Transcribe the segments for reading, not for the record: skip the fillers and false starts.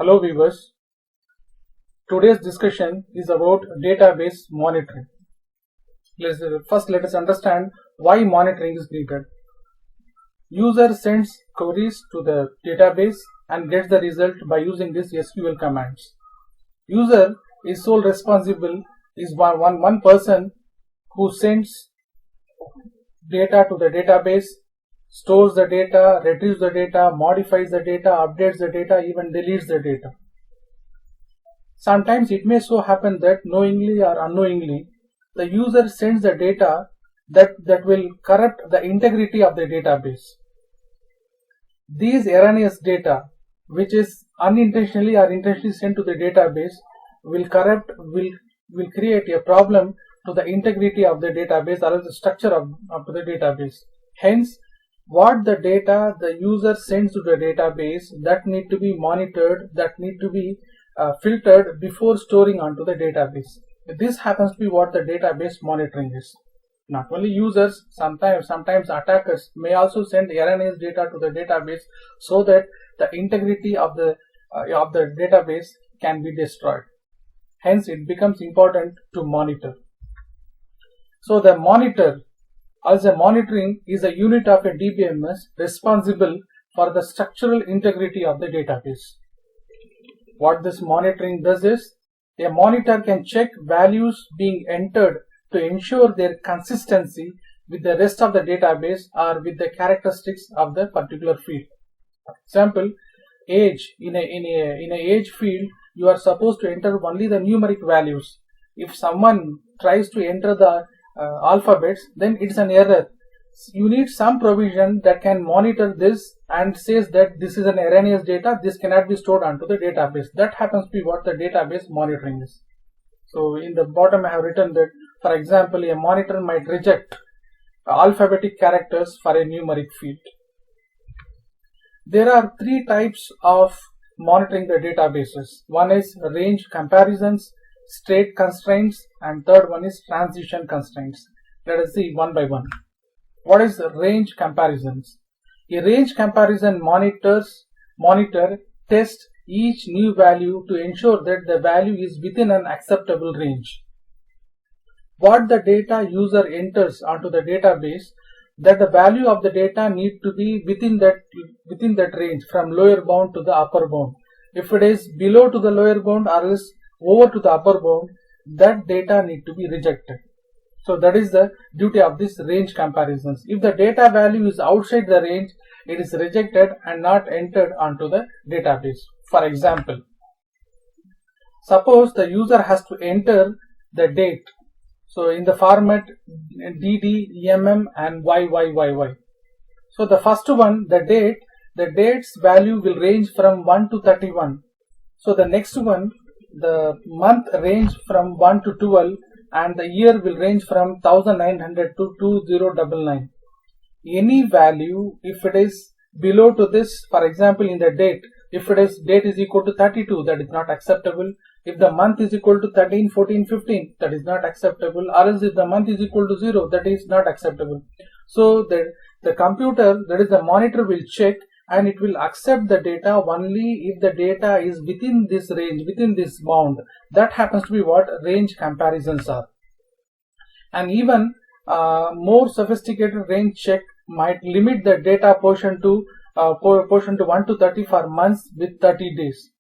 Hello viewers, today's discussion is about database monitoring. First let us understand why monitoring is needed. User sends queries to the database and gets the result by using these SQL commands. User is sole responsible is one person who sends data to the database, stores the data, retrieves the data, modifies the data, updates the data, even deletes the data. Sometimes it may so happen that knowingly or unknowingly, the user sends the data that will corrupt the integrity of the database. These erroneous data, which is unintentionally or intentionally sent to the database, will create a problem to the integrity of the database or the structure of the database. Hence, what the data the user sends to the database that need to be monitored, that need to be filtered before storing onto the database. This happens to be what the database monitoring is. Not only users, sometimes attackers may also send erroneous data to the database so that the integrity of the database can be destroyed. Hence, it becomes important to monitor. So the monitor, as a monitoring, is a unit of a DBMS responsible for the structural integrity of the database. What this monitoring does is, a monitor can check values being entered to ensure their consistency with the rest of the database or with the characteristics of the particular field. For example, age, in a age field, you are supposed to enter only the numeric values. If someone tries to enter the alphabets, then it's an error. You need some provision that can monitor this and says that this is an erroneous data, this cannot be stored onto the database. That happens to be what the database monitoring is. So in the bottom I have written that, for example, a monitor might reject alphabetic characters for a numeric field. There are three types of monitoring the databases. One is range comparisons, state constraints, and third one is transition constraints. Let us see one by one. What is range comparisons? A range comparison monitor tests each new value to ensure that the value is within an acceptable range. What the data user enters onto the database, that the value of the data need to be within that range, from lower bound to the upper bound. If it is below to the lower bound or else over to the upper bound, that data need to be rejected. So that is the duty of this range comparisons. If the data value is outside the range, it is rejected and not entered onto the database. For example, suppose the user has to enter the date. So in the format DD, MM and YYYY. So the first one, the date's value will range from 1 to 31. So the next one, the month range from 1 to 12, and the year will range from 1900 to 2099. Any value, if it is below to this, for example in the date, if date is equal to 32, that is not acceptable. If the month is equal to 13, 14, 15, that is not acceptable. Or else if the month is equal to 0, that is not acceptable. So the computer, that is the monitor, will check and it will accept the data only if the data is within this range, within this bound. That happens to be what range comparisons are. And even more sophisticated range check might limit the data portion to 1 to 30 for months with 30 days.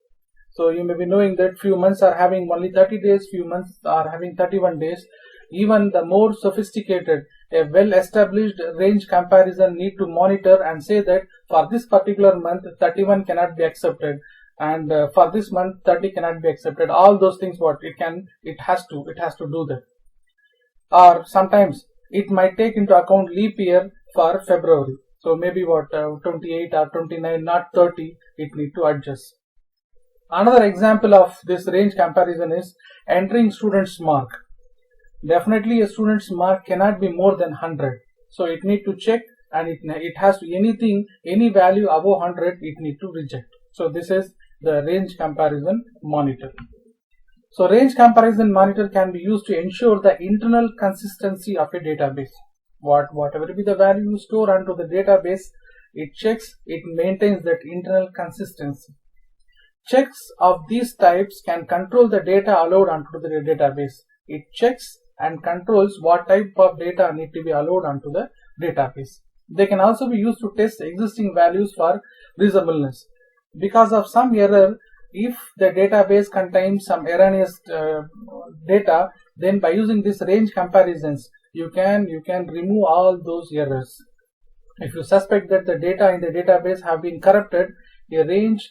So you may be knowing that few months are having only 30 days, few months are having 31 days. Even the more sophisticated, a well-established range comparison need to monitor and say that for this particular month 31 cannot be accepted, and for this month 30 cannot be accepted. All those things it has to do that. Or sometimes it might take into account leap year for February. So maybe 28 or 29, not 30, it need to adjust. Another example of this range comparison is entering student's mark. Definitely a student's mark cannot be more than 100. So it need to check, and it has to any value above 100 it need to reject. So this is the range comparison monitor. So range comparison monitor can be used to ensure the internal consistency of a database. Whatever be the value you store onto the database, it checks, it maintains that internal consistency. checks of these types can control the data allowed onto the database. It checks and controls what type of data need to be allowed onto the database. They can also be used to test existing values for reasonableness. Because of some error, if the database contains some erroneous data, then by using this range comparisons, you can remove all those errors. If you suspect that the data in the database have been corrupted, a range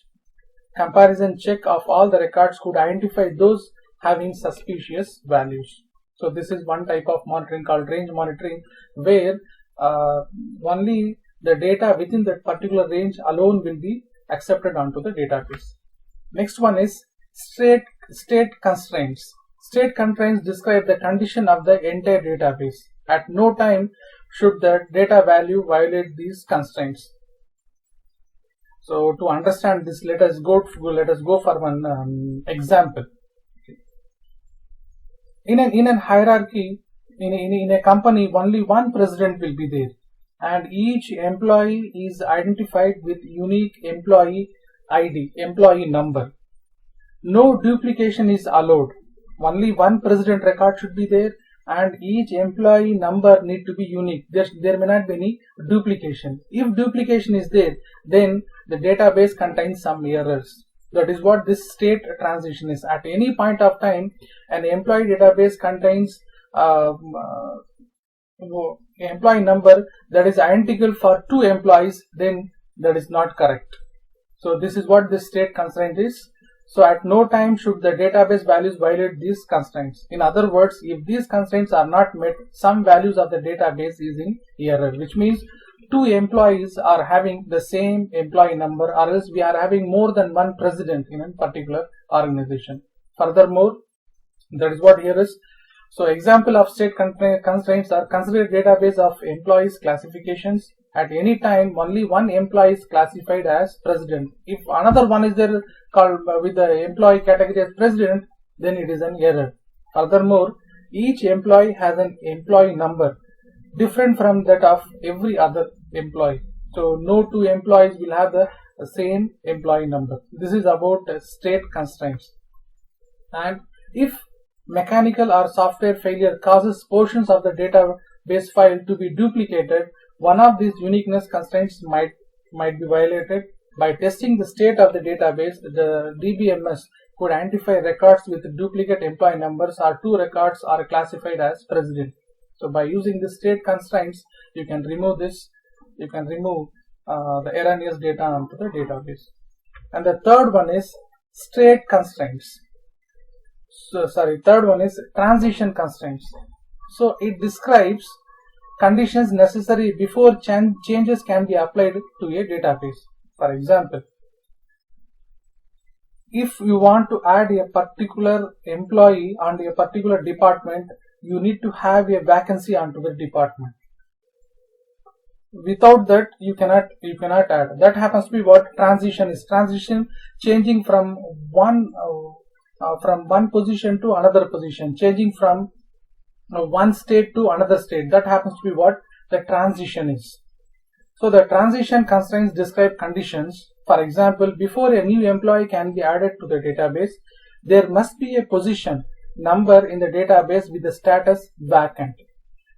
comparison check of all the records could identify those having suspicious values. So this is one type of monitoring called range monitoring, where only the data within that particular range alone will be accepted onto the database. Next one is state constraints. State constraints describe the condition of the entire database. At no time should the data value violate these constraints. So to understand this, let us go for one example. In a hierarchy, in a company, only one president will be there, and each employee is identified with unique employee ID, employee number. No duplication is allowed. Only one president record should be there, and each employee number need to be unique. There may not be any duplication. If duplication is there, then the database contains some errors. That is what this state transition is. At any point of time, an employee database contains employee number that is identical for two employees, then that is not correct. So this is what this state constraint is. So at no time should the database values violate these constraints. In other words, if these constraints are not met, some values of the database is in error, which means two employees are having the same employee number, or else we are having more than one president in a particular organization. Furthermore, that is what here is. So example of state constraints are: consider database of employees classifications. At any time, only one employee is classified as president. If another one is there called with the employee category as president, then it is an error. Furthermore, each employee has an employee number different from that of every other employee. So no two employees will have the same employee number. This is about state constraints. And if mechanical or software failure causes portions of the database file to be duplicated, one of these uniqueness constraints might be violated. By testing the state of the database, the DBMS could identify records with duplicate employee numbers, or two records are classified as president. So by using the state constraints, you can remove this. You can remove the erroneous data onto the database. And the third one is state constraints. Third one is transition constraints. So it describes conditions necessary before changes can be applied to a database. For example, if you want to add a particular employee on a particular department, you need to have a vacancy onto the department. Without that, you cannot add. That happens to be what transition is. Transition, changing from one position to another position, changing from one state to another state. That happens to be what the transition is. So the transition constraints describe conditions. For example, before a new employee can be added to the database, there must be a position number in the database with the status vacant.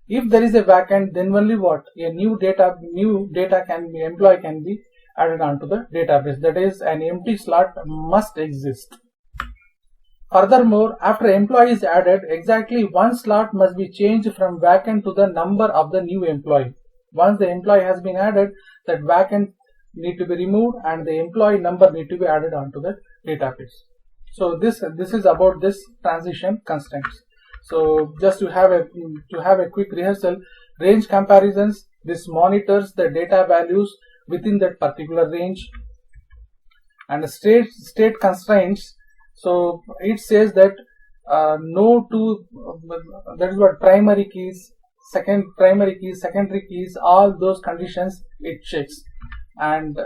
If there is a vacant, then only what a new employee can be added onto the database. That is, an empty slot must exist. Furthermore, after employee is added, exactly one slot must be changed from vacant to the number of the new employee. Once the employee has been added, that vacant need to be removed and the employee number need to be added onto the database. So this is about this transition constraints. So just to have a quick rehearsal, range comparisons, this monitors the data values within that particular range. And the state constraints, so it says that no two, that is what primary keys, secondary keys, all those conditions it checks. And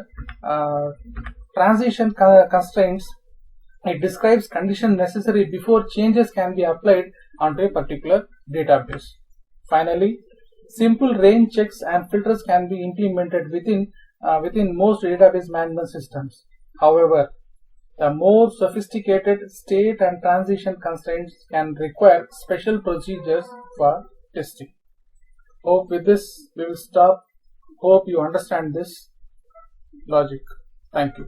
transition constraints, it describes conditions necessary before changes can be applied onto a particular database. Finally, simple range checks and filters can be implemented within most database management systems. However, The more sophisticated state and transition constraints can require special procedures for testing. Hope with this we will stop. Hope you understand this logic. Thank you.